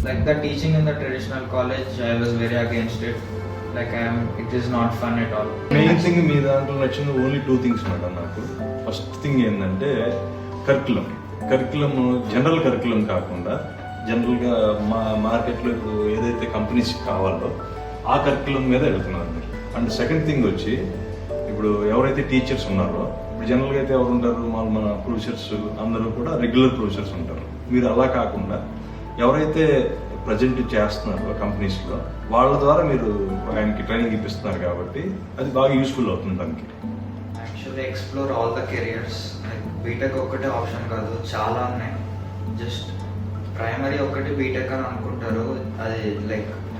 Like the teaching in the traditional college, I was very against it. It is not fun at all. Main thing మీ దాంట్లో నచ్చింది only 2 things madam నాకు. First thing ఏంటంటే curriculum general curriculum కాకుండా జనరల్గా మార్కెట్లో ఇప్పుడు ఏదైతే కంపెనీస్ కావాలో ఆ కరికులం మీద వెళ్తున్నారు. అండ్ సెకండ్ థింగ్ వచ్చి ఇప్పుడు ఎవరైతే టీచర్స్ ఉన్నారో ఇప్పుడు జనరల్గా అయితే ఎవరు ఉంటారు మన ప్రొఫెసర్స్ అందరూ కూడా రెగ్యులర్ ప్రొఫెసర్స్ ఉంటారు. మీరు అలా కాకుండా ఎవరైతే ప్రజెంట్ చేస్తున్నారో కంపెనీస్లో వాళ్ళ ద్వారా మీరు ఆయనకి ట్రైనింగ్ ఇప్పిస్తున్నారు కాబట్టి అది బాగా యూస్ఫుల్ అవుతుంది దానికి. Actually explore all the careers. BTech ఒక్కటే ఆప్షన్ కాదు, చాలా ఉన్నాయి. జస్ట్ ప్రైమరీ ఒకటి బీటెక్ అని అనుకుంటారు, అది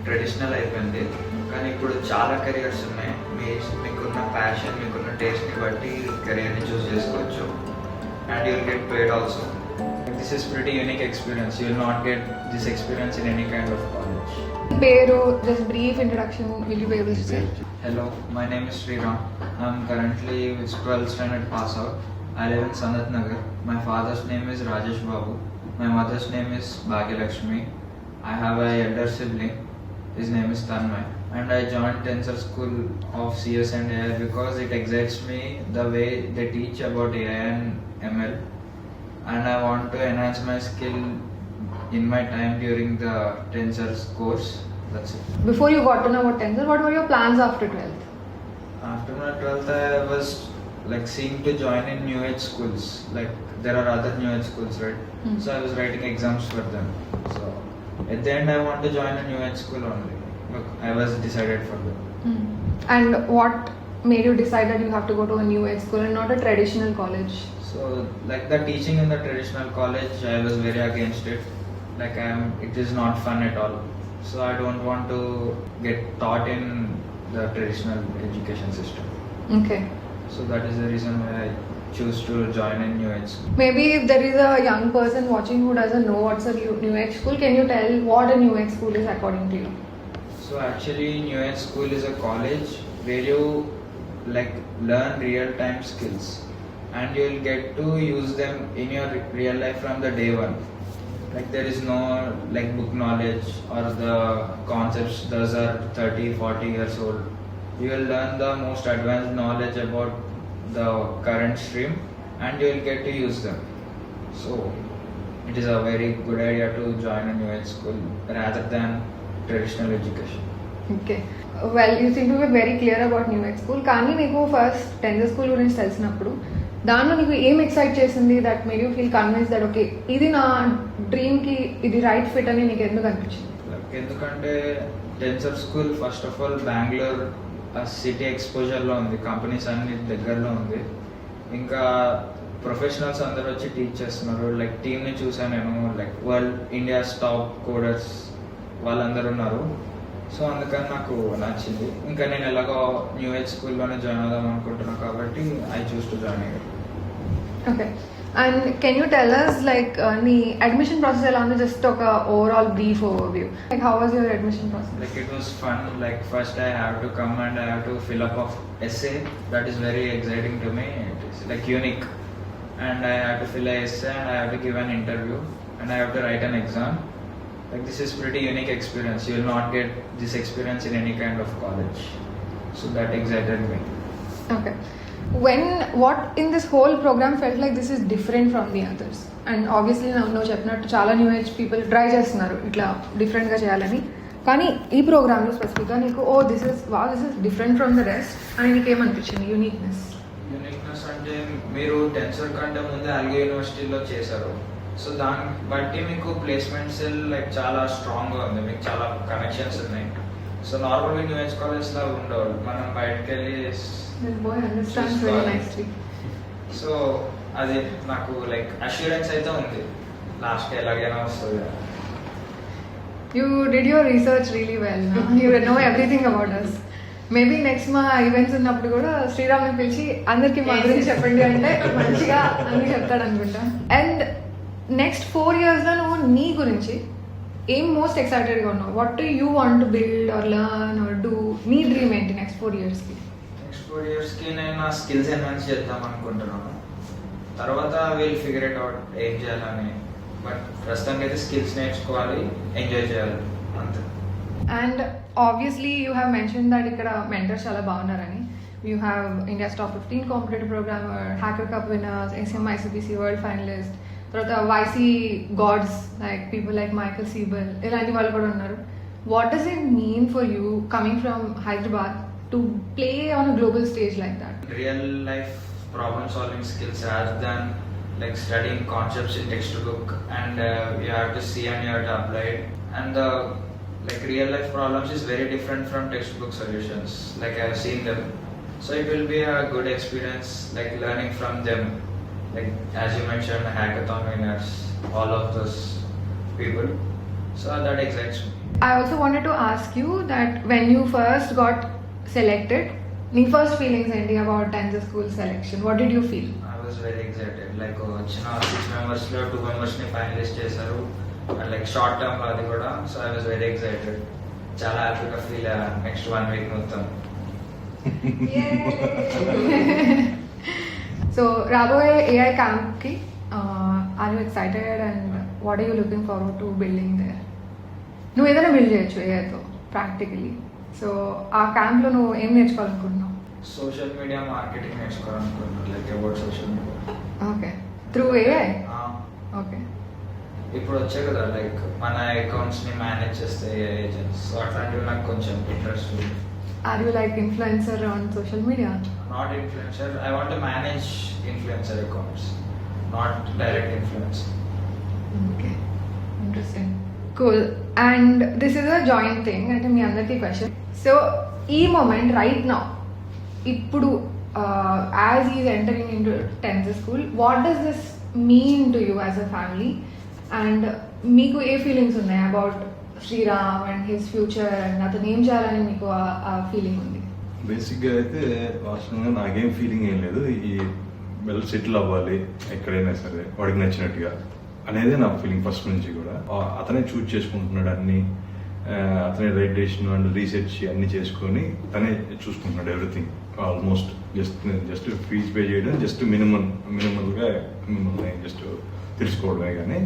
ట్రెడిషనల్ అయిపోయింది. కానీ ఇప్పుడు చాలా కెరియర్స్ ఉన్నాయి. మీకున్న ప్యాషన్, మీకున్న టేస్ట్ని బట్టి కెరియర్ని చూస్ చేసుకోవచ్చు. And you will get paid also. This is pretty unique experience. You will not get this experience in any kind of college. Peru, just brief introduction, will you be able to say? Hello, my name is Sriram. I am currently with 12th standard pass out. I live in Sanat Nagar. My father's name is Rajesh Babu. My mother's name is Bhagyalakshmi. I have a elder sibling. His name is Tanmay. And I joined Tensor School of CS and AI because it excites me the way they teach about AI and ML. And I want to enhance my skill in my time during the Tensor's course. That's it. Before you got to know about Tensor, what were your plans after 12th? After my 12th, I was seeing to join in new age schools. There are other new age schools, right? So I was writing exams for them. So at the end, I want to join a new age school only. Look, I was decided for that. And what made you decide that you have to go to a new age school and not a traditional college? So the teaching in the traditional college, I was very against it. It is not fun at all. So I don't want to get taught in the traditional education system. Okay. So that is the reason why I choose to join in new age school. Maybe if there is a young person watching who doesn't know what's a new age school, can you tell what a new age school is according to you? So actually, new age school is a college where you learn real time skills. And you will get to use them in your real life from the day one. There is no book knowledge or the concepts those are 30-40 years old. You will learn the most advanced knowledge about the current stream and you will get to use them. So it is a very good idea to join a new age school rather than traditional education. Okay. Well, you seem to be very clear about new age school. కానీ నీకు first Tensor School గురించి తెలిసినప్పుడు దానిలో నీకు ఏం excite చేసింది that made you feel convince that okay ఇది నా డ్రీమ్కి ఇది రైట్ ఫిట్ అని నీకు ఎందుకు అనిపించింది? ఎందుకంటే tensor school first of all Bengaluru city ఎక్స్పోజర్లో ఉంది, కంపెనీస్ అన్ని దగ్గరలో ఉంది. ఇంకా ప్రొఫెషనల్స్ అందరూ వచ్చి టీచ్ చేస్తున్నారు. టీమ్ని చూసాను నేను, వరల్డ్ ఇండియాస్ టాప్ కోడర్స్ వాళ్ళందరూ ఉన్నారు. సో అందుకని నాకు నచ్చింది. ఇంకా నేను ఎలాగో న్యూ ఏజ్ స్కూల్లోనే జాయిన్ అవుదాం అనుకుంటున్నాను కాబట్టి ఐ చూస్ టు జాయిన్ అయ్యాను. Okay. And can you tell us నీ అడ్మిషన్ ప్రాసెస్ ఎలా ఉంది? జస్ట్ ఒక overall brief overview. How was your admission process? It was fun. First I have to come and I have to fill up of essay. That is very exciting to me. It is unique. And I have to fill a essay and I have to give an interview and I have to write an exam. This is pretty unique experience. You will not get this experience in any kind of college. So that excited me. Okay. What in this whole program felt like this is different from the others? And obviously నువ్వు చెప్పినట్టు చాలా new age people try చేస్తున్నారు ఇట్లా డిఫరెంట్గా చేయాలని. కానీ ఈ ప్రోగ్రామ్లో స్పెసిఫిక్గా నీకు this is different from the rest అని నీకు ఏమనిపించింది? యూనిక్నెస్ అంటే మీరు టెన్సర్ కంటే ముందే ఆల్గో యూనివర్సిటీలో చేశారు. సో దాన్ని బట్టి మీకు ప్లేస్మెంట్ సెల్ చాలా స్ట్రాంగ్గా ఉంది, మీకు చాలా కనెక్షన్స్ ఉన్నాయి. సో నార్మల్గా న్యూ ఏజ్ కాలేజ్లో ఉండవు, మనం బయటకు వెళ్ళి. సో అది నాకు అష్యూరెన్స్ అయితే ఉంది, లాస్ట్కి ఎలాగైనా వస్తుంది. You did your research really well. You know everything about us. Maybe next మా ఈవెంట్స్ ఉన్నప్పుడు కూడా శ్రీరామ్ని పిలిచి అందరికి మా గురించి చెప్పండి అంటే మంచిగా అన్ని చెప్తాడు అనుకుంటా. అండ్ నెక్స్ట్ 4 yearsలో నువ్వు నీ గురించి ఏం మోస్ట్ ఎక్సైటెడ్గా ఉన్నావు? What do you want to build or learn or do? నీ డ్రీమ్ ఏంటి నెక్స్ట్ 4 yearsకి? నెక్స్ట్ 4 yearsకి నేను నా స్కిల్స్ ఎన్హాన్స్ చేద్దాం అనుకుంటున్నాను. తర్వాత విల్ ఫిగర్ ఇట్ అవుట్ ఏం చేయాలని. బట్ ప్రస్తుతానికి అయితే స్కిల్స్ నేర్చుకోవాలి, ఎంజాయ్ చేయాలి అంతే. And obviously you have mention that ఇక్కడ మెంటర్స్ చాలా బాగున్నారని. You have India's top 15 competitive programmer, hacker cup winners, SMICPC world finalist, తర్వాత YC gods like people like Michael Seibel, ఇలాంటి వాళ్ళు కూడా ఉన్నారు. What does it mean for you coming from Hyderabad to play on a global stage like that? Real life problem solving skills rather than like studying concepts in textbook and you have to see and you have to apply it. And the like real life problems is very different from textbook solutions, like I have seen them. So it will be a good experience, like learning from them, like as you mentioned, hackathon winners, all of those people. So that excites me. I also wanted to ask you that when you first got selected, నీ first feelings ఏంటి about tenth school selection? What did you feel? I was very excited. Like వచ్చిన 6 members లో 2 members ని finalist చేశారు, and like short term అది కూడా. So I was very excited, చాలా హ్యాపీగా ఫీల్ అయ్యాను నెక్స్ట్ 1 week మొత్తం. సో రాబోయే AI క్యాంప్కి are you excited and what are you looking forward to building there? నువ్వు ఏదైనా బిల్డ్ చేయొచ్చు ఏఐతో ప్రాక్టికలీ. సో ఆ క్యాంప్లో నువ్వు ఏం నేర్చుకోవాలనుకుంటున్నావు? సోషల్ మీడియా మార్కెటింగ్ నేర్చుకోవాలనుకుంటున్నాను, like about social media. Okay, through AI? Okay. ఇప్పుడు వచ్చాయి కదా లైక్ మన అకౌంట్స్ ని మేనేజ్ చేస్తే ఏజెంట్స్, సో అట్లాంటివి నాకు కొంచెం interest. Are you like influencer on social media? Not influencer, I want to manage influencer accounts, not direct influence. Okay, interesting, cool. And this is a joint thing, అంటే మీ అందరికీ question. So ఈ moment right now, ఇప్పుడు as is entering in to 10th school, what does this mean to you as a family? And మీకు ఏ feelings ఉన్నాయి about Sriram and his future, and అతను ఏం చేయాలని మీకు ఆ ఫీలింగ్ ఉంది? బేసిక్గా అయితే వాస్తవంగా నాకేం ఫీలింగ్ ఏం లేదు. ఈ వెల్ సెటిల్ అవ్వాలి ఎక్కడైనా సరే వాడికి నచ్చినట్టుగా అనేది నా ఫీలింగ్ ఫస్ట్ నుంచి కూడా. అతనే చూజ్ చేసుకుంటున్నాడు అన్ని, అతనే రైట్ డెసిషన్ అండ్ రీసెర్చ్ అన్ని చేసుకొని తనే చూసుకుంటున్నాడు everything almost. Just fees pay చేయడం, జస్ట్ మినిమల్గా మిమ్మల్ని జస్ట్ తెలుసుకోవడమే, కానీ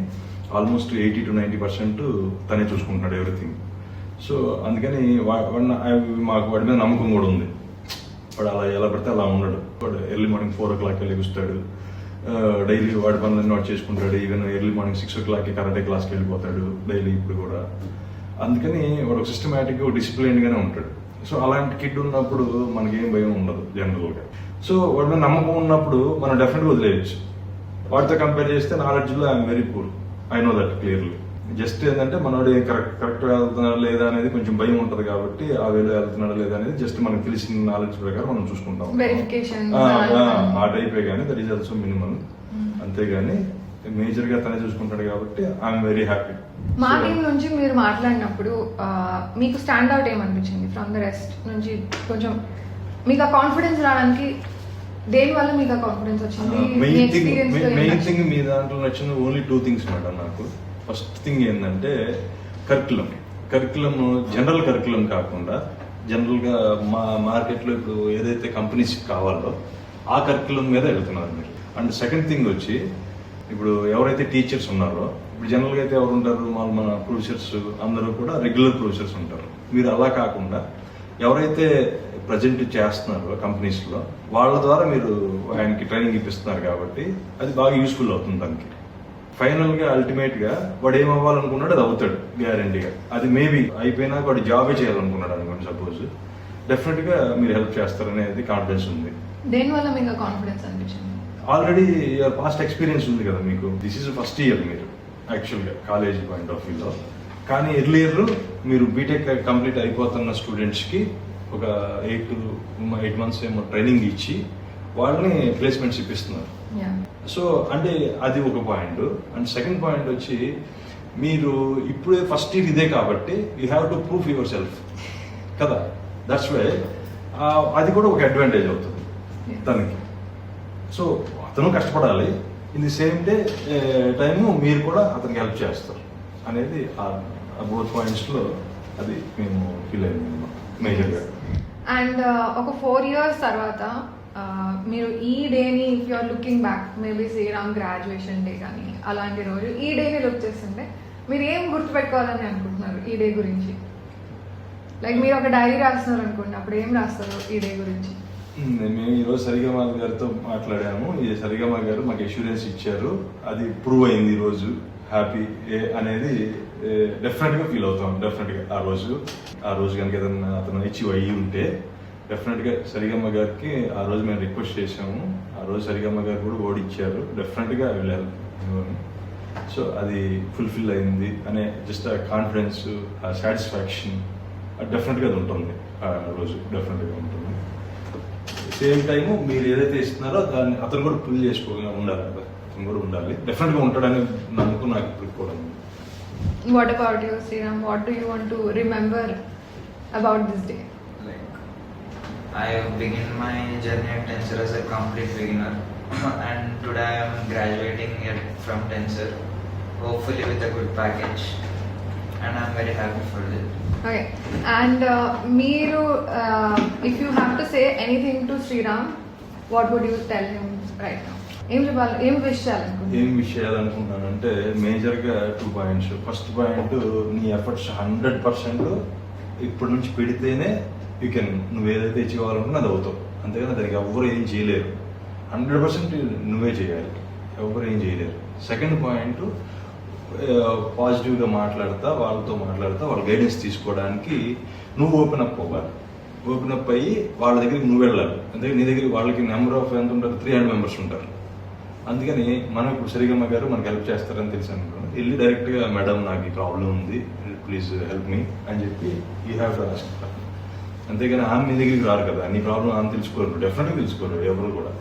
ఆల్మోస్ట్ 80 to 90% తనే చూసుకుంటున్నాడు ఎవ్రీథింగ్. సో అందుకని మాకు వాడి మీద నమ్మకం కూడా ఉంది. వాడు అలా ఎలా పడితే అలా ఉన్నాడు. వాడు ఎర్లీ మార్నింగ్ 4 o'clock లెగుస్తాడు, డైలీ వాడి పనులన్నీ నోట్ చేసుకుంటాడు. Even early morning 6 o'clock karate క్లాస్కి వెళ్ళిపోతాడు డైలీ ఇప్పుడు కూడా. అందుకని వాడు ఒక సిస్టమేటిక్గా డిసిప్లైన్గానే ఉంటాడు. సో అలాంటి కిడ్ ఉన్నప్పుడు మనకేం భయం ఉండదు జనరల్గా. సో వాడి మీద నమ్మకం ఉన్నప్పుడు మనం డెఫినెట్గా వదిలేయచ్చు. వాడితో కంపేర్ చేస్తే నాలెడ్జ్లో I'm very poor, I know that clearly. Just ఏంటంటే మనోడు కరెక్ట్గా వెళ్తున్నాడా లేదా అనేది కొంచెం భయం ఉంటుంది, కాబట్టి ఆ వేలో వెళ్తున్నాడా లేదా అనేది జస్ట్ మనకు తెలిసిన నాలెడ్జ్ ప్రకారం మనం చూసుకుంటాం. వెరిఫికేషన్ ఆ టైపే, కానీ దట్ ఈస్ ఆల్సో మినిమం. అంతేగాని మేజర్గా తనే చూసుకుంటాడు కాబట్టి ఐఎమ్ వెరీ హ్యాపీ. మా టీం నుంచి మీరు మాట్లాడినప్పుడు మీకు స్టాండ్ అవుట్ ఏమనిపించింది ఫ్రమ్ ద రెస్ట్ నుంచి? కొంచెం మీకు ఆ కాన్ఫిడెన్స్ రావడానికి దేని వల్ల మీకు ఆ కాన్ఫిడెన్స్ వచ్చింది? మెయిన్ థింగ్ మీ దాంట్లో నచ్చింది ఓన్లీ 2 things మేడం నాకు. ఫస్ట్ థింగ్ ఏంటంటే కరికులం జనరల్ కరికులం కాకుండా జనరల్గా మా మార్కెట్లో ఇప్పుడు ఏదైతే కంపెనీస్ కావాలో ఆ కరికులం మీద వెళ్తున్నారు మీరు. అండ్ సెకండ్ థింగ్ వచ్చి ఇప్పుడు ఎవరైతే టీచర్స్ ఉన్నారో, ఇప్పుడు జనరల్గా అయితే ఎవరు ఉంటారు, మన ప్రొఫెసర్స్ అందరూ కూడా రెగ్యులర్ ప్రొఫెసర్స్ ఉంటారు. మీరు అలా కాకుండా ఎవరైతే ప్రజెంట్ చేస్తున్నారో కంపెనీస్లో వాళ్ళ ద్వారా మీరు ఆయనకి ట్రైనింగ్ ఇప్పిస్తున్నారు కాబట్టి అది బాగా యూస్ఫుల్ అవుతుంది దానికి. ఫైనల్గా అల్టిమేట్గా వాడు ఏమవ్వాలనుకున్నాడు అది అవుతాడు గ్యారంటీగా. అది మేబీ అయిపోయినాక వాడు జాబే చేయాలనుకున్నాడు అనుకోండి సపోజ్, డెఫినెట్గా మీరు హెల్ప్ చేస్తారనేది కాన్ఫిడెన్స్ ఉంది. దేనివల్ల మీకు కాన్ఫిడెన్స్ అనిపించింది? ఆల్రెడీ పాస్ట్ ఎక్స్పీరియన్స్ ఉంది కదా మీకు. దిస్ ఈజ్ ఫస్ట్ ఇయర్ మీరు యాక్చువల్గా కాలేజ్ పాయింట్ ఆఫ్ వ్యూలో. కానీ ఎర్లియర్ మీరు బీటెక్ కంప్లీట్ అయిపోతున్న స్టూడెంట్స్కి ఒక 8 months ఏమో ట్రైనింగ్ ఇచ్చి వాళ్ళని ప్లేస్మెంట్స్ ఇప్పిస్తున్నారు. సో అంటే అది ఒక పాయింట్. అండ్ సెకండ్ పాయింట్ వచ్చి మీరు ఇప్పుడే ఫస్ట్ ఇయర్ ఇదే కాబట్టి you have to proof your self కదా. దట్స్ వై అది కూడా ఒక అడ్వాంటేజ్ అవుతుంది తనకి. సో అతను కష్టపడాలి, ఇన్ ది సేమ్ టైము మీరు కూడా అతనికి హెల్ప్ చేస్తారు అనేది బోత్ పాయింట్స్లో అది మేము ఫీల్ అయింది మేజర్గా. అండ్ ఒక 4 years తర్వాత మీరు ఈ డేని if you're looking back maybe Sriram graduation day కానీ అలాంటి రోజు ఈ డేని లుక్ చేస్తుంటే మీరు ఏం గుర్తుపెట్టుకోవాలని అనుకుంటున్నారు ఈ డే గురించి? లైక్ మీరు ఒక డైరీ రాస్తున్నారు అనుకోండి, అప్పుడు ఏం రాస్తారు ఈ డే గురించి? మేము ఈరోజు సరిగమ గారితో మాట్లాడాము. ఈ సరిగమ గారు మాకు అష్యూరెన్స్ ఇచ్చారు, అది ప్రూవ్ అయింది ఈరోజు. హ్యాపీ అనేది డెఫినెట్గా ఫీల్ అవుతాం. డెఫినెట్గా ఆ రోజు కనుక ఏదన్నా అతను అచీవ్ అయ్యి ఉంటే డెఫినెట్గా సరిగమ్మ గారికి ఆ రోజు మేము రిక్వెస్ట్ చేసాము. ఆ రోజు సరిగమ్మ గారు కూడా ఓడిచ్చారు, డెఫినెట్గా వెళ్ళారు. సో అది ఫుల్ఫిల్ అయింది అనే జస్ట్ ఆ కాన్ఫిడెన్స్, ఆ సాటిస్ఫాక్షన్ డెఫినెట్గా అది ఉంటుంది. ఆ రోజు డెఫినెట్గా ఉంటుంది. సేమ్ టైము మీరు ఏదైతే ఇస్తున్నారో దాన్ని అతను కూడా ఫుల్ ఉండాలి కదా, అతను కూడా ఉండాలి. డెఫినెట్గా ఉంటాడని నమ్మకం నాకు ఇప్పుడు కూడా ఉంది. What about you, Sriram? What do you want to remember about this day? Like, I begin my journey at Tensor as a complete beginner, and today I am graduating from Tensor, hopefully with a good package, and I am very happy for it. Okay, and Meeru, if you have to say anything to Sriram, what would you tell him right now? ఏం wish చేయాలనుకుంటున్నానంటే మేజర్గా 2 points. First point, నీ efforts 100% ఇప్పటి నుంచి పెడితేనే you can, నువ్వు ఏదైతే ఇచ్చేవాలనుకున్నా అది అవుతావు. అంతేగాని దానికి ఎవ్వరు ఏం చేయలేరు. 100% నువ్వే చేయాలి, ఎవ్వరు ఏం చేయలేరు. సెకండ్ పాయింట్, పాజిటివ్గా వాళ్ళతో మాట్లాడుతా వాళ్ళ గైడెన్స్ తీసుకోవడానికి నువ్వు ఓపెన్ అప్ అవ్వాలి. ఓపెన్ అప్ అయ్యి వాళ్ళ దగ్గరికి నువ్వు వెళ్ళాలి. అంతేగాని నీ దగ్గర వాళ్ళకి నెంబర్ ఆఫ్ ఎంత ఉంటారు, 300 మెంబర్స్ ఉంటారు. అందుకని మనం ఇప్పుడు సరిగమ్మ గారు మనకు హెల్ప్ చేస్తారని తెలిసి అనుకోండి, వెళ్ళి డైరెక్ట్గా మేడం నాకు ఈ ప్రాబ్లం ఉంది, ప్లీజ్ హెల్ప్ మీ అని చెప్పి యూ హ్యావ్ టు ఆస్క్. అంతేగాని ఆమె మీ దగ్గరికి రారు కదా, నీ ప్రాబ్లం ఆమె తెలుసుకోరు, డెఫినెట్గా తెలుసుకోరు ఎవరు కూడా.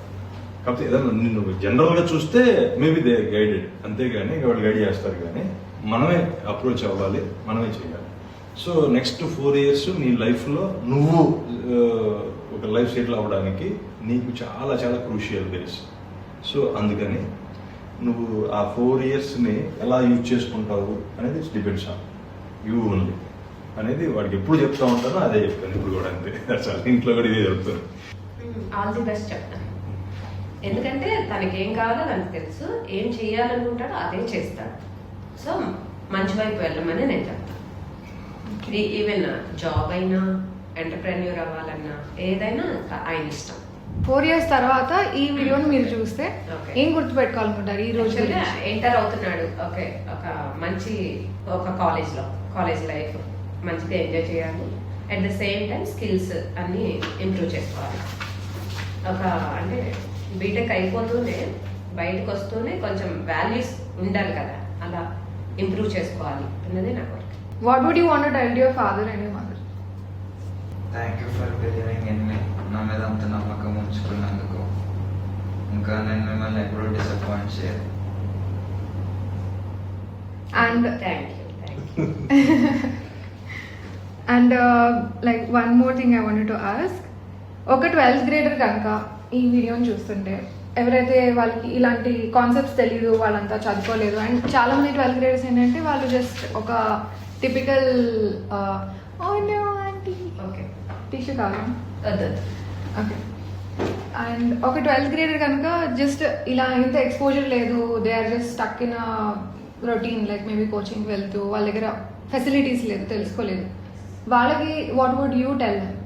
కాకపోతే ఏదైనా నిన్ను జనరల్గా చూస్తే మేబీ దే గైడెడ్, అంతేగాని వాళ్ళు గైడ్ చేస్తారు. కానీ మనమే అప్రోచ్ అవ్వాలి, మనమే చేయాలి. సో నెక్స్ట్ 4 years నీ లైఫ్లో నువ్వు ఒక లైఫ్ సెటిల్ అవ్వడానికి నీకు చాలా చాలా క్రూషియల్ డేస్. సో అందుకని నువ్వు ఆ 4 yearsని ఎలా యూజ్ చేసుకుంటావు అనేది డిపెండ్స్ ఆన్ యూ ఓన్లీ అనేది వాడికి ఎప్పుడు చెప్తా ఉంటానో అదే చెప్తాను ఇప్పుడు కూడా. అంతే, చాలా ఇంట్లో కూడా ఇదే చెప్తాను. ఆల్ ది బెస్ట్ చెప్తాను. ఎందుకంటే తనకి ఏం కావాలో తనకు తెలుసు, ఏం చేయాలనుకుంటాడో అదే చేస్తాడు. సో మంచి వైపు వెళ్ళమని నేను చెప్తాను. ఈవెన్ జాబ్ అయినా, ఎంటర్ప్రెన్యూర్ అవ్వాలన్నా, ఏదైనా ఆయన ఇష్టం. 4 years తర్వాత ఈ వీడియోని మీరు చూస్తే Okay. ఏం గుర్తుపెట్టుకోవాలనుకుంటారు ఈ రోజు? ఎంటర్ అవుతున్నాడు, ఓకే, ఒక కాలేజ్ లైఫ్ మంచిగా ఎంజాయ్ చేయాలి. At the same time skills అన్ని ఇంప్రూవ్ చేసుకోవాలి. అంటే బీటెక్ అయిపోతూనే బయటకు వస్తూనే కొంచెం వాల్యూస్ ఉండాలి కదా, అలా ఇంప్రూవ్ చేసుకోవాలి అన్నది నా కోరిక. What would you want to tell to your father and your mother? Thank you for believing in me. నా మీద అంత నమ్మకం ఉంచుకున్నందుకు. ఇంకా నేను మిమ్మల్ని ఎప్పుడూ డిసప్పాయింట్ చేయను. And thank you. and like one more thing I wanted to ask, ఒక 12th grader కనుక ఈ వీడియోని చూస్తుంటే, ఎవరైతే వాళ్ళకి ఇలాంటి కాన్సెప్ట్స్ తెలియదు, వాళ్ళంతా చదువుకోలేదు, అండ్ చాలా మంది 12th graders ఏంటంటే వాళ్ళు జస్ట్ ఒక టిపికల్ ఓకే, టిష్యూ కాదు, వద్దు. ఓకే, అండ్ ఒక 12th grader కనుక జస్ట్ ఇలా ఇంత ఎక్స్పోజర్ లేదు, they are just stuck in routine, like maybe కోచింగ్కి వెళ్తూ వాళ్ళ దగ్గర ఫెసిలిటీస్ లేదు, తెలుసుకోలేదు, వాళ్ళకి what would you tell them?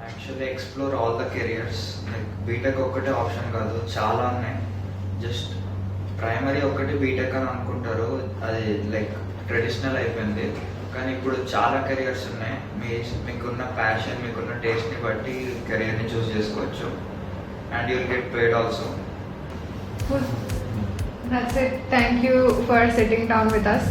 Actually explore all the careers. Like BTech ఒక్కటే ఆప్షన్ కాదు, చాలా ఉన్నాయి. జస్ట్ ప్రైమరీ ఒక్కటి బీటెక్ అని అనుకుంటారు, అది లైక్ ట్రెడిషనల్ అయిపోయింది. కానీ ఇప్పుడు చాలా కెరియర్స్ ఉన్నాయి. మీకున్న ప్యాషన్, మీకున్న టేస్ట్ని బట్టి కెరియర్ని చూస్ చేసుకోవచ్చు. And you will get paid also. That's it. Thank you for sitting down with us.